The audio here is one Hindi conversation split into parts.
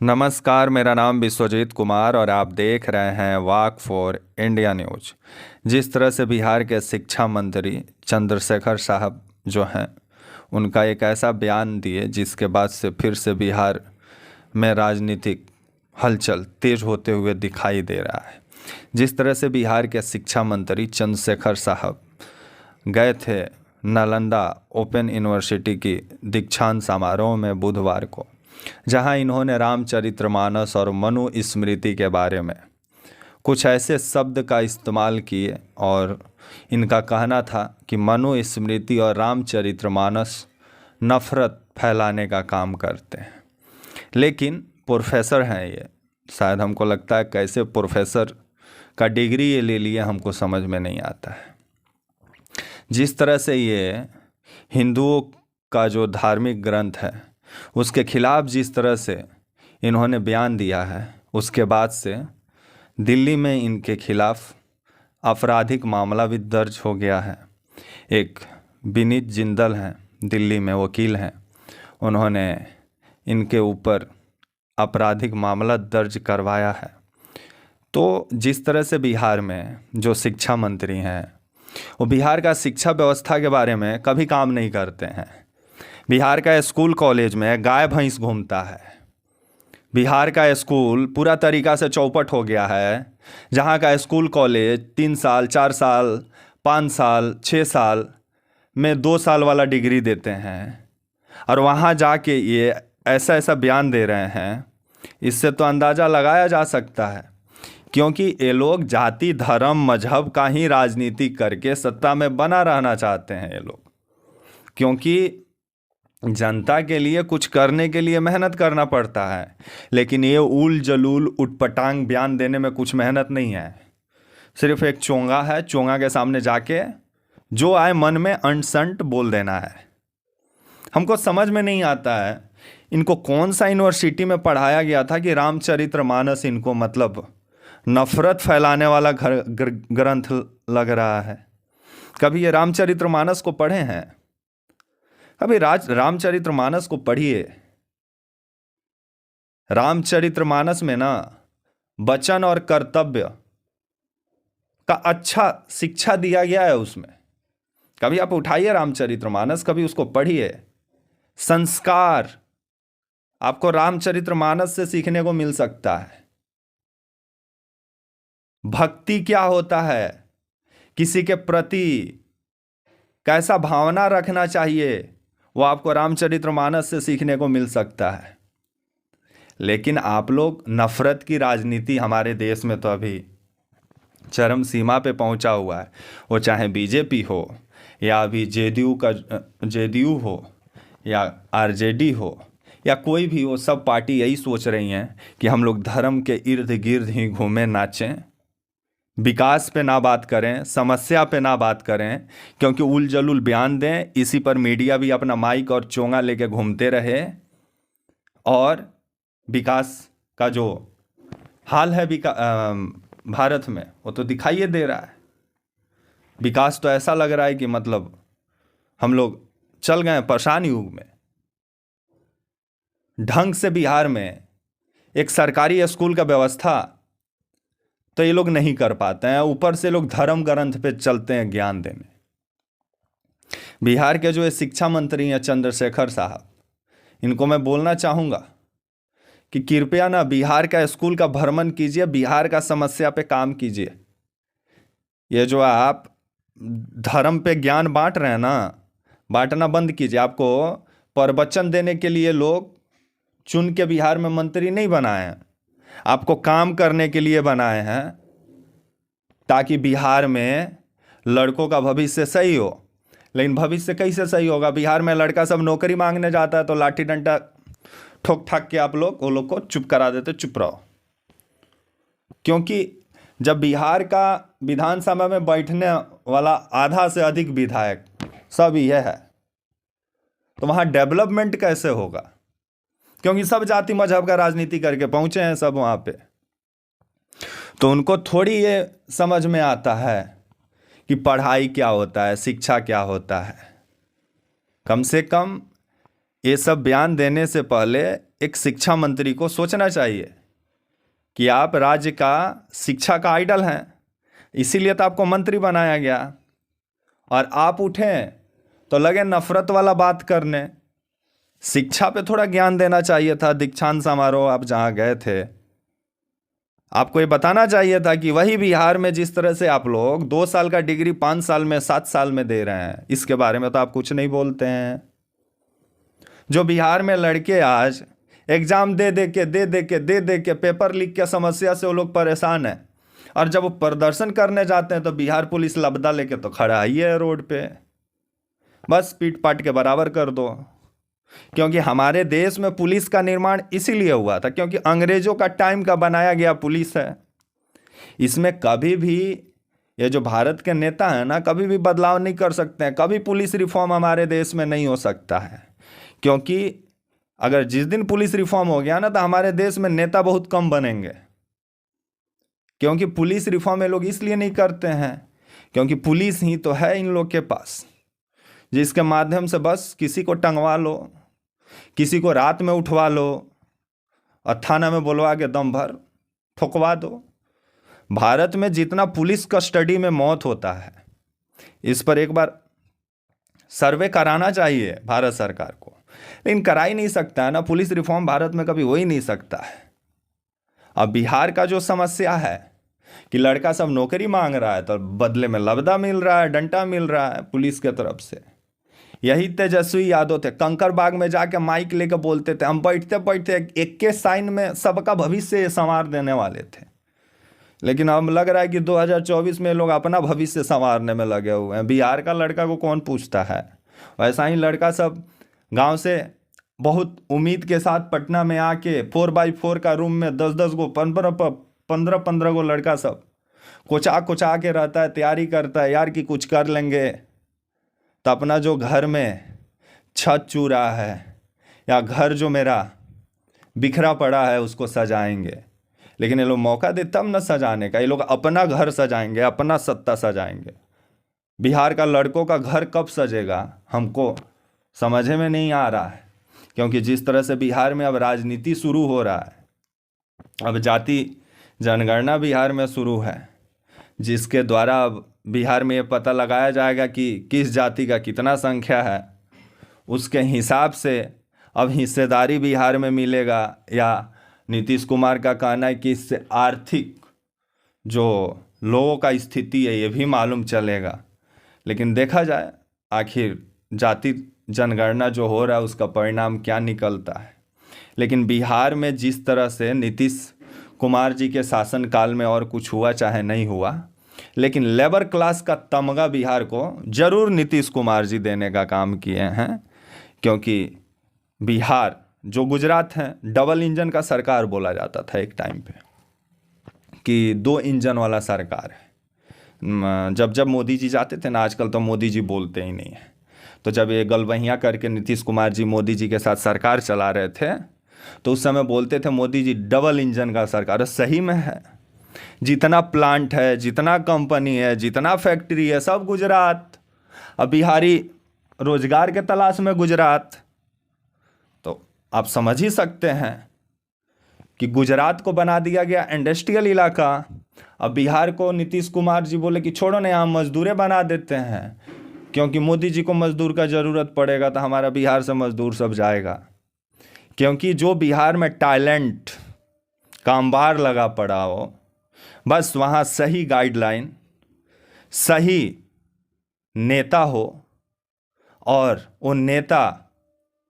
नमस्कार, मेरा नाम विश्वजीत कुमार और आप देख रहे हैं वॉक फॉर इंडिया न्यूज। जिस तरह से बिहार के शिक्षा मंत्री चंद्रशेखर साहब जो हैं, उनका एक ऐसा बयान दिए जिसके बाद से फिर से बिहार में राजनीतिक हलचल तेज होते हुए दिखाई दे रहा है। जिस तरह से बिहार के शिक्षा मंत्री चंद्रशेखर साहब गए थे नालंदा ओपन यूनिवर्सिटी की दीक्षांत समारोह में बुधवार को, जहां इन्होंने रामचरितमानस और मनु स्मृति के बारे में कुछ ऐसे शब्द का इस्तेमाल किए और इनका कहना था कि मनु स्मृति और रामचरितमानस नफ़रत फैलाने का काम करते हैं। लेकिन प्रोफेसर हैं ये, शायद हमको लगता है कैसे प्रोफेसर का डिग्री ये ले लिए हमको समझ में नहीं आता है। जिस तरह से ये हिंदुओं का जो धार्मिक ग्रंथ है उसके खिलाफ जिस तरह से इन्होंने बयान दिया है, उसके बाद से दिल्ली में इनके खिलाफ आपराधिक मामला भी दर्ज हो गया है। एक विनीत जिंदल हैं, दिल्ली में वकील हैं, उन्होंने इनके ऊपर आपराधिक मामला दर्ज करवाया है। तो जिस तरह से बिहार में जो शिक्षा मंत्री हैं वो बिहार का शिक्षा व्यवस्था के बारे में कभी काम नहीं करते हैं। बिहार का स्कूल कॉलेज में गाय भैंस घूमता है। बिहार का स्कूल पूरा तरीक़ा से चौपट हो गया है, जहाँ का स्कूल कॉलेज 3 साल 4 साल 5 साल 6 साल में 2 साल वाला डिग्री देते हैं, और वहाँ जाके ये ऐसा ऐसा बयान दे रहे हैं। इससे तो अंदाज़ा लगाया जा सकता है, क्योंकि ये लोग जाति धर्म मजहब का ही राजनीति करके सत्ता में बना रहना चाहते हैं ये लोग, क्योंकि जनता के लिए कुछ करने के लिए मेहनत करना पड़ता है। लेकिन ये उल जलूल उटपटांग बयान देने में कुछ मेहनत नहीं है, सिर्फ एक चोंगा है, चोंगा के सामने जाके जो आए मन में अंट बोल देना है। हमको समझ में नहीं आता है इनको कौन सा यूनिवर्सिटी में पढ़ाया गया था कि रामचरितमानस इनको मतलब नफ़रत फैलाने वाला ग्रंथ लग रहा है। कभी ये रामचरितमानस को पढ़े हैं? कभी रामचरितमानस को पढ़िए। रामचरितमानस में ना वचन और कर्तव्य का अच्छा शिक्षा दिया गया है उसमें। कभी आप उठाइए रामचरितमानस, कभी उसको पढ़िए। संस्कार आपको रामचरितमानस से सीखने को मिल सकता है। भक्ति क्या होता है, किसी के प्रति कैसा भावना रखना चाहिए, वो आपको रामचरितमानस से सीखने को मिल सकता है। लेकिन आप लोग नफ़रत की राजनीति हमारे देश में तो अभी चरम सीमा पे पहुंचा हुआ है। वो चाहे बीजेपी हो या अभी जेडीयू हो या आरजेडी हो या कोई भी हो, सब पार्टी यही सोच रही हैं कि हम लोग धर्म के इर्द गिर्द ही घूमें नाचें, विकास पे ना बात करें, समस्या पे ना बात करें, क्योंकि उल जलूल बयान दें, इसी पर मीडिया भी अपना माइक और चोंगा लेके घूमते रहे। और विकास का जो हाल है भारत में, वो तो दिखाई दे रहा है। विकास तो ऐसा लग रहा है कि मतलब हम लोग चल गए पाषाण युग में। ढंग से बिहार में एक सरकारी स्कूल का व्यवस्था तो ये लोग नहीं कर पाते हैं, ऊपर से लोग धर्म ग्रंथ पे चलते हैं ज्ञान देने। बिहार के जो शिक्षा मंत्री हैं चंद्रशेखर साहब, इनको मैं बोलना चाहूँगा कि कृपया ना बिहार का स्कूल का भ्रमण कीजिए, बिहार का समस्या पे काम कीजिए। ये जो आप धर्म पे ज्ञान बांट रहे हैं ना, बांटना बंद कीजिए। आपको प्रवचन देने के लिए लोग चुन के बिहार में मंत्री नहीं बनाए हैं, आपको काम करने के लिए बनाए हैं, ताकि बिहार में लड़कों का भविष्य सही हो। लेकिन भविष्य कैसे सही होगा? बिहार में लड़का सब नौकरी मांगने जाता है तो लाठी डंडा ठोक ठाक के आप लोग वो लोग को चुप करा देते, चुप रहो। क्योंकि जब बिहार का विधानसभा में बैठने वाला आधा से अधिक विधायक सब यह है, तो वहाँ डेवलपमेंट कैसे होगा? क्योंकि सब जाति मजहब का राजनीति करके पहुंचे हैं सब वहाँ पे, तो उनको थोड़ी ये समझ में आता है कि पढ़ाई क्या होता है, शिक्षा क्या होता है। कम से कम ये सब बयान देने से पहले एक शिक्षा मंत्री को सोचना चाहिए कि आप राज्य का शिक्षा का आइडल हैं, इसीलिए तो आपको मंत्री बनाया गया, और आप उठें तो लगे नफरत वाला बात करने। शिक्षा पे थोड़ा ज्ञान देना चाहिए था। दीक्षांत समारोह आप जहाँ गए थे, आपको ये बताना चाहिए था कि वही बिहार में जिस तरह से आप लोग 2 साल का डिग्री 5 साल में 7 साल में दे रहे हैं, इसके बारे में तो आप कुछ नहीं बोलते हैं। जो बिहार में लड़के आज एग्जाम दे दे के पेपर लीक के समस्या से वो लोग परेशान हैं, और जब वो प्रदर्शन करने जाते हैं तो बिहार पुलिस लबदा लेके तो खड़ा ही है रोड पे। बस पीट पाट के बराबर कर दो। क्योंकि हमारे देश में पुलिस का निर्माण इसीलिए हुआ था क्योंकि अंग्रेजों का टाइम का बनाया गया पुलिस है। इसमें कभी भी ये जो भारत के नेता हैं ना, कभी भी बदलाव नहीं कर सकते हैं। कभी पुलिस रिफॉर्म हमारे देश में नहीं हो सकता है, क्योंकि अगर जिस दिन पुलिस रिफॉर्म हो गया ना तो हमारे देश में नेता बहुत कम बनेंगे। क्योंकि पुलिस रिफॉर्म ये लोग इसलिए नहीं करते हैं क्योंकि पुलिस ही तो है इन लोग के पास, जिसके माध्यम से बस किसी को टंगवा लो, किसी को रात में उठवा लो और थाना में बुलवा के दम भर ठुकवा दो। भारत में जितना पुलिस कस्टडी में मौत होता है, इस पर एक बार सर्वे कराना चाहिए भारत सरकार को, लेकिन करा ही नहीं सकता है ना। पुलिस रिफॉर्म भारत में कभी हो ही नहीं सकता है। अब बिहार का जो समस्या है कि लड़का सब नौकरी मांग रहा है तो बदले में लबदा मिल रहा है, डंडा मिल रहा है पुलिस के तरफ से। यही तेजस्वी यादव थे, कंकर बाग में जाके माइक लेकर बोलते थे हम बैठते बैठते एक के साइन में सबका भविष्य संवार देने वाले थे। लेकिन अब लग रहा है कि 2024 में लोग अपना भविष्य संवारने में लगे हुए हैं। बिहार का लड़का को कौन पूछता है। वैसा ही लड़का सब गांव से बहुत उम्मीद के साथ पटना में आके 4x4 का रूम में 10-10 गो 15-15 गो लड़का सब कुचा के रहता है, तैयारी करता है यार कि कुछ कर लेंगे तो अपना जो घर में छत चू रहा है या घर जो मेरा बिखरा पड़ा है उसको सजाएंगे। लेकिन ये लोग मौका दे तब न सजाने का, ये लोग अपना घर सजाएंगे, अपना सत्ता सजाएंगे। बिहार का लड़कों का घर कब सजेगा हमको समझ में नहीं आ रहा है, क्योंकि जिस तरह से बिहार में अब राजनीति शुरू हो रहा है, अब जाति जनगणना बिहार में शुरू है, जिसके द्वारा अब बिहार में ये पता लगाया जाएगा कि किस जाति का कितना संख्या है। उसके हिसाब से अब हिस्सेदारी बिहार में मिलेगा, या नीतीश कुमार का कहना है कि इससे आर्थिक जो लोगों का स्थिति है ये भी मालूम चलेगा। लेकिन देखा जाए आखिर जाति जनगणना जो हो रहा है उसका परिणाम क्या निकलता है। लेकिन बिहार में जिस तरह से नीतीश कुमार जी के शासनकाल में और कुछ हुआ चाहे नहीं हुआ, लेकिन लेबर क्लास का तमगा बिहार को जरूर नीतीश कुमार जी देने का काम किए हैं। क्योंकि बिहार जो गुजरात है, डबल इंजन का सरकार बोला जाता था एक टाइम पे कि 2 इंजन वाला सरकार है। जब मोदी जी जाते थे ना, आजकल तो मोदी जी बोलते ही नहीं है, तो जब ये गलबहियाँ करके नीतीश कुमार जी मोदी जी के साथ सरकार चला रहे थे तो उस समय बोलते थे मोदी जी डबल इंजन का सरकार। सही में है, जितना प्लांट है, जितना कंपनी है, जितना फैक्ट्री है, सब गुजरात। अब बिहारी रोजगार के तलाश में गुजरात, तो आप समझ ही सकते हैं कि गुजरात को बना दिया गया इंडस्ट्रियल इलाका। अब बिहार को नीतीश कुमार जी बोले कि छोड़ो ना, यहाँ मजदूरें बना देते हैं, क्योंकि मोदी जी को मजदूर का ज़रूरत पड़ेगा तो हमारा बिहार से मजदूर सब जाएगा। क्योंकि जो बिहार में टैलेंट का अंबार लगा पड़ा हो, बस वहाँ सही गाइडलाइन, सही नेता हो और वो नेता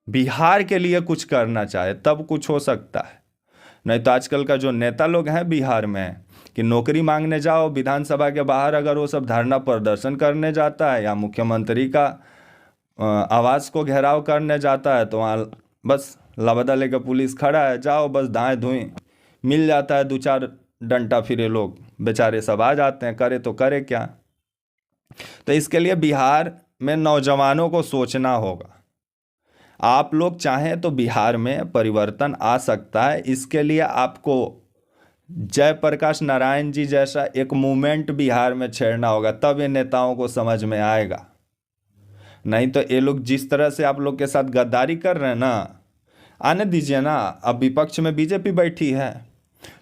बिहार के लिए कुछ करना चाहे तब कुछ हो सकता है। नहीं तो आजकल का जो नेता लोग हैं बिहार में कि नौकरी मांगने जाओ विधानसभा के बाहर, अगर वो सब धरना प्रदर्शन करने जाता है या मुख्यमंत्री का आवास को घेराव करने जाता है तो वहाँ बस लबदा लेकर पुलिस खड़ा है, जाओ बस दाएं धुएं, मिल जाता है 2-4 डंडा, फिर ये लोग बेचारे सब आ जाते हैं, करे तो करे क्या। तो इसके लिए बिहार में नौजवानों को सोचना होगा। आप लोग चाहें तो बिहार में परिवर्तन आ सकता है। इसके लिए आपको जयप्रकाश नारायण जी जैसा एक मूवमेंट बिहार में छेड़ना होगा, तब ये नेताओं को समझ में आएगा। नहीं तो ये लोग जिस तरह से आप लोग के साथ गद्दारी कर रहे हैं ना, आने दीजिए ना। अब विपक्ष में बीजेपी बैठी है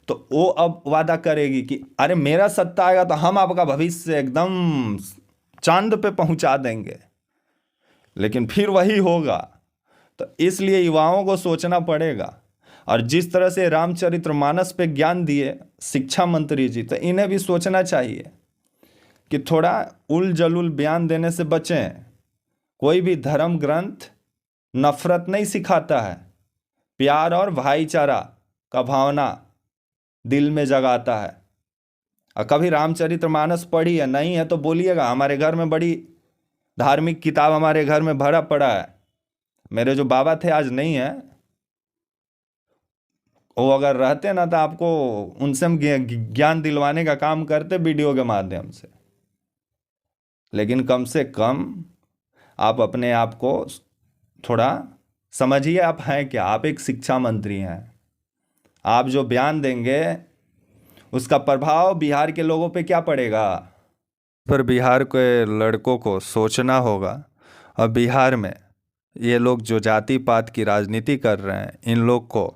तो वो अब वादा करेगी कि अरे मेरा सत्ता आएगा तो हम आपका भविष्य एकदम चांद पे पहुंचा देंगे, लेकिन फिर वही होगा। तो इसलिए युवाओं को सोचना पड़ेगा। और जिस तरह से रामचरितमानस पे ज्ञान दिए शिक्षा मंत्री जी, तो इन्हें भी सोचना चाहिए कि थोड़ा उल जलुल बयान देने से बचें। कोई भी धर्म ग्रंथ नफरत नहीं सिखाता है, प्यार और भाईचारा का भावना दिल में जगाता है। और कभी रामचरितमानस पढ़ी है? नहीं है तो बोलिएगा। हमारे घर में बड़ी धार्मिक किताब हमारे घर में भरा पड़ा है। मेरे जो बाबा थे आज नहीं है, वो अगर रहते ना तो आपको उनसे हम ज्ञान दिलवाने का काम करते वीडियो के माध्यम से। लेकिन कम से कम आप अपने आप को थोड़ा समझिए, आप हैं क्या? आप एक शिक्षा मंत्री हैं। आप जो बयान देंगे उसका प्रभाव बिहार के लोगों पे क्या पड़ेगा? पर बिहार के लड़कों को सोचना होगा। और बिहार में ये लोग जो जाति पात की राजनीति कर रहे हैं, इन लोग को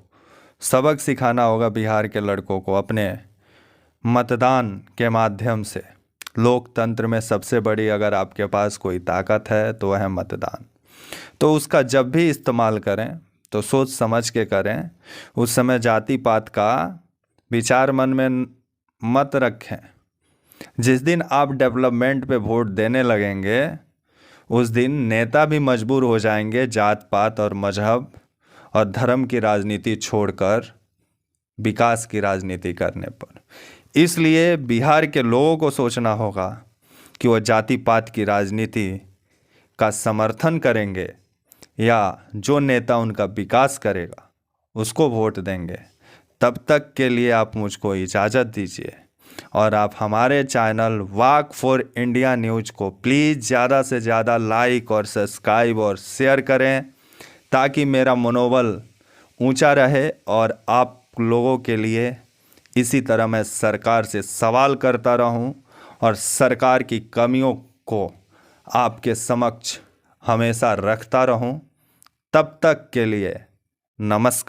सबक सिखाना होगा बिहार के लड़कों को अपने मतदान के माध्यम से। लोकतंत्र में सबसे बड़ी अगर आपके पास कोई ताकत है तो वह है मतदान। तो उसका जब भी इस्तेमाल करें तो सोच समझ के करें। उस समय जाति पात का विचार मन में मत रखें। जिस दिन आप डेवलपमेंट पे वोट देने लगेंगे उस दिन नेता भी मजबूर हो जाएंगे जात पात और मजहब और धर्म की राजनीति छोड़कर विकास की राजनीति करने पर। इसलिए बिहार के लोगों को सोचना होगा कि वो जाति पात की राजनीति का समर्थन करेंगे या जो नेता उनका विकास करेगा उसको वोट देंगे। तब तक के लिए आप मुझको इजाज़त दीजिए और आप हमारे channel walk for India news को प्लीज़ ज़्यादा से ज़्यादा लाइक और सब्सक्राइब और शेयर करें ताकि मेरा मनोबल ऊंचा रहे और आप लोगों के लिए इसी तरह मैं सरकार से सवाल करता रहूं और सरकार की कमियों को आपके समक्ष हमेशा रखता रहूं। तब तक के लिए नमस्कार।